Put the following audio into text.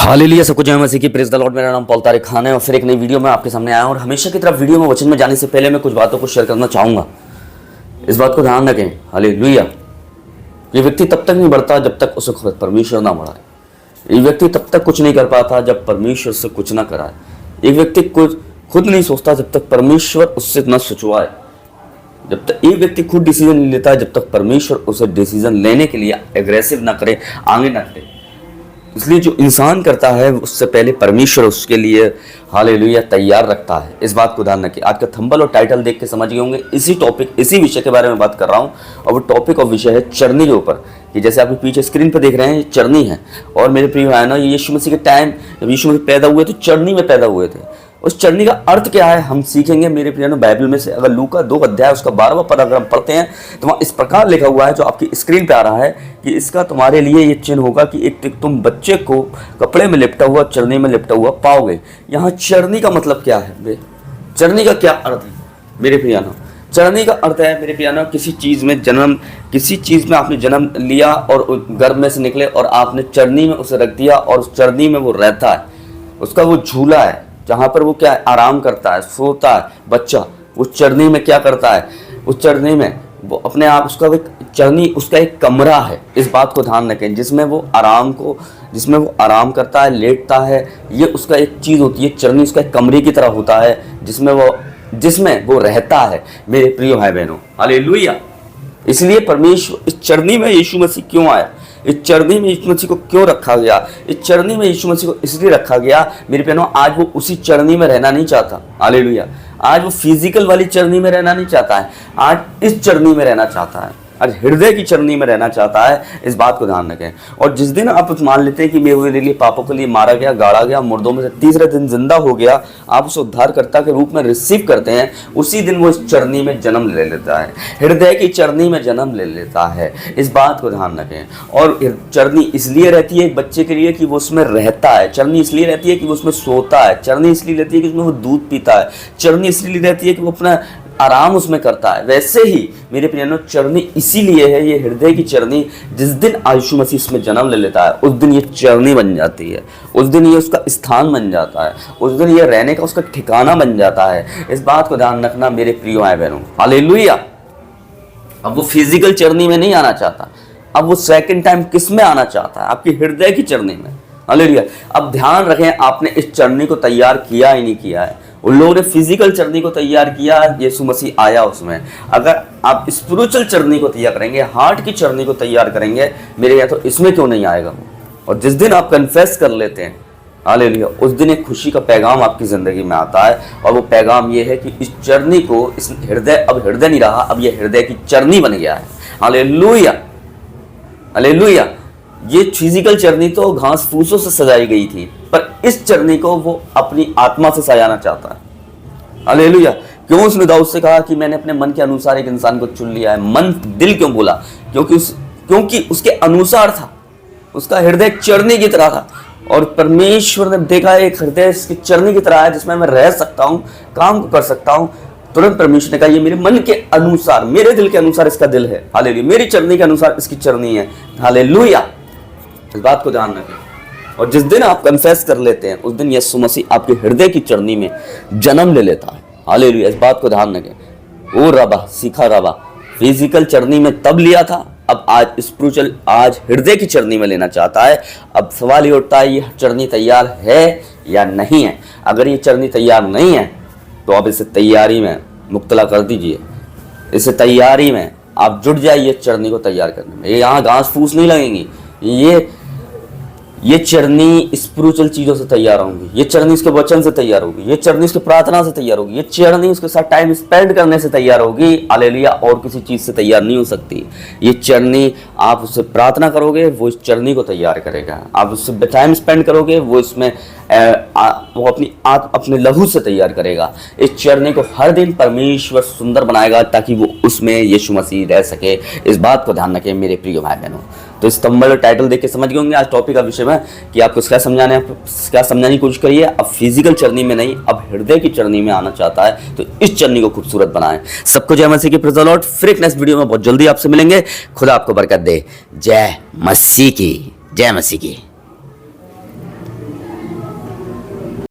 Hallelujah, सबको जय मसीह की, प्रेज द लॉर्ड। मेरा नाम पॉल तारिक खान है और फिर एक नई वीडियो में आपके सामने आया हूं। और हमेशा की तरह वीडियो में वचन में जाने से पहले मैं कुछ बातों को शेयर करना चाहूँगा। इस बात को ध्यान रखें, हालेलुया, ये व्यक्ति तब तक नहीं बढ़ता जब तक उसे खुद परमेश्वर ना बढ़ाए। ये व्यक्ति तब तक कुछ नहीं कर पाता जब परमेश्वर से कुछ ना कराए। एक व्यक्ति खुद नहीं सोचता जब तक परमेश्वर उससे न सोचवाए। जब तक एक व्यक्ति खुद डिसीजन नहीं लेता है जब तक परमेश्वर उसे डिसीजन लेने के लिए एग्रेसिव ना करे, आगे ना करे। इसलिए जो इंसान करता है उससे पहले परमेश्वर उसके लिए हालेलुया तैयार रखता है। इस बात को ध्यान रखिए। आज का थंबल और टाइटल देख के समझ गए होंगे, इसी टॉपिक, इसी विषय के बारे में बात कर रहा हूँ। और वो टॉपिक और विषय है चरनी के ऊपर, कि जैसे आप पीछे स्क्रीन पर देख रहे हैं ये चरनी है। और मेरे प्रिय भाई ना, ये यीशु मसीह के टाइम जब यीशु मसीह पैदा हुए तो चरनी में पैदा हुए थे। उस चरनी का अर्थ क्या है हम सीखेंगे मेरे प्रिय बाइबल में से। अगर लूका 2 अध्याय उसका 12वां पद अगर हम पढ़ते हैं तो वहाँ इस प्रकार लिखा हुआ है, जो आपकी स्क्रीन पे आ रहा है, कि इसका तुम्हारे लिए ये चिन्ह होगा कि एक तुम बच्चे को कपड़े में लिपटा हुआ, चरनी में लिपटा हुआ पाओगे। यहाँ चरनी का मतलब क्या है? चरनी का क्या अर्थ है मेरे प्रियानो? चरनी का अर्थ है मेरे प्रियानो, किसी चीज़ में आपने जन्म लिया और गर्भ में से निकले और आपने चरनी में उसे रख दिया और उस चरनी में वो रहता है। उसका वो झूला है जहाँ पर वो क्या है, आराम करता है, सोता है बच्चा। उस चरनी में क्या करता है? उस चरनी में वो अपने आप, उसका चरनी उसका एक कमरा है। इस बात को ध्यान रखें, जिसमें वो आराम करता है, लेटता है। ये उसका एक चीज़ होती है, चरनी उसका एक कमरे की तरह होता है जिसमें वो रहता है मेरे प्रिय भाई बहनों। हालेलुया। इसलिए परमेश्वर इस चरनी में यीशु मसीह क्यों आया? इस चरनी में यीशु मसीह को क्यों रखा गया? इस चरनी में यीशु मसीह को इसलिए रखा गया मेरे बहनों, आज वो उसी चरनी में रहना नहीं चाहता। हालेलुया। आज वो फिजिकल वाली चरनी में रहना नहीं चाहता है, आज इस चरनी में रहना चाहता है, आज हृदय की चरनी में रहना चाहता है। इस बात को ध्यान रखें। और जिस दिन आप मान लेते हैं कि मेरे लिए पापों के लिए मारा गया, गाड़ा गया, मुर्दों में से तीसरे दिन जिंदा हो गया, आप उसे उद्धारकर्ता के रूप में रिसीव करते हैं, उसी दिन वो इस चरनी में जन्म ले लेता है, हृदय की चरनी में जन्म ले लेता है। इस बात को ध्यान रखें। और चरनी इसलिए रहती है एक बच्चे के लिए कि वो उसमें रहता है। चरनी इसलिए रहती है कि वो उसमें सोता है। चरनी इसलिए रहती है कि उसमें वो दूध पीता है। चरनी इसलिए रहती है कि वो अपना आराम उसमें करता है। वैसे ही मेरे प्रियनो, चरनी इसीलिए है, ये हृदय की चरनी, जिस दिन यीशु मसीह इसमें जन्म ले लेता है उस दिन ये चरनी बन जाती है, उस दिन ये उसका स्थान बन जाता है, उस दिन ये रहने का उसका ठिकाना बन जाता है। इस बात को ध्यान रखना मेरे प्रिय भाई बहनों। हालेलुया। अब वो फिजिकल चरनी में नहीं आना चाहता, अब वो सेकंड टाइम किस में आना चाहता है? आपकी हृदय की चरनी में। हालेलुया। अब ध्यान रखें, आपने इस चरनी को तैयार किया ही नहीं किया है। उन लोगों ने फिजिकल चरनी को तैयार किया, यीशु मसीह आया उसमें। अगर आप स्पिरिचुअल चरनी को तैयार करेंगे, हार्ट की चरनी को तैयार करेंगे मेरे यहाँ, तो इसमें क्यों नहीं आएगा वो? और जिस दिन आप कन्फेस कर लेते हैं, हालेलुया, उस दिन एक खुशी का पैगाम आपकी ज़िंदगी में आता है। और वो पैगाम ये है कि इस चरनी को, इस हृदय, अब हृदय नहीं रहा, अब ये हृदय की चरनी बन गया है। Hallelujah, hallelujah. ये फिजिकल चरनी तो घास फूसों से सजाई गई थी, पर इस चरनी को वो अपनी आत्मा से सजाना चाहता है। हालेलुया। क्यों उसने दाऊद से कहा कि मैंने अपने मन के अनुसार एक इंसान को चुन लिया है? मन, दिल क्यों बोला? क्योंकि उसके अनुसार था, उसका हृदय चरनी की तरह था। और परमेश्वर ने देखा एक हृदय इसकी चरनी की तरह है जिसमें मैं रह सकता हूँ, काम को कर सकता हूँ। तुरंत परमेश्वर ने कहा ये मेरे मन के अनुसार, मेरे दिल के अनुसार इसका दिल है। हालेलुया। मेरी चरनी के अनुसार इसकी चरनी है। हालेलुया। इस बात को ध्यान रखें। और जिस दिन आप कन्फेस कर लेते हैं उस दिन यीशु मसीह आपके हृदय की चरनी में जन्म ले लेता है। हालेलुया। इस बात को ध्यान रखें। ओ रबा सीखा रबा, फिजिकल चरनी में तब लिया था, अब आज स्पिरिचुअल, आज हृदय की चरनी में लेना चाहता है। अब सवाल ये उठता है, ये चरनी तैयार है या नहीं है? अगर ये चरनी तैयार नहीं है तो आप इसे तैयारी में मुब्तला कर दीजिए। इसे तैयारी में आप जुट जाइए चरनी को तैयार करने में। ये यहाँ घास फूस नहीं लगेंगी, ये चरनी स्पिरिचुअल चीज़ों से तैयार होंगी, ये चरनी उसके वचन से तैयार होगी, ये चरनी उसकी प्रार्थना से तैयार होगी, ये चरनी उसके साथ टाइम स्पेंड करने से तैयार होगी। हालेलुया। और किसी चीज़ से तैयार नहीं हो सकती। ये चरनी, आप उससे प्रार्थना करोगे वो इस चरनी को तैयार करेगा, आप उससे टाइम स्पेंड करोगे वो इसमें वो अपने लहू से तैयार करेगा। इस चरनी को हर दिन परमेश्वर सुंदर बनाएगा ताकि वो उसमें यीशु मसीह रह सके। इस बात को ध्यान रखें मेरे प्रिय भाई बहनों। तो इस थंबनेल टाइटल देख के समझ गए होंगे आज टॉपिक का विषय में कि आपको क्या समझाने की कोशिश करिए। अब फिजिकल चरनी में नहीं, अब हृदय की चरनी में आना चाहता है, तो इस चरनी को खूबसूरत बनाएं। सबको जय मसीह की, प्रेज़ द लॉर्ड। फिर एक नेक्स्ट वीडियो में बहुत जल्दी आपसे मिलेंगे। खुदा आपको बरकत दे। जय मसीह की, जय मसीह की।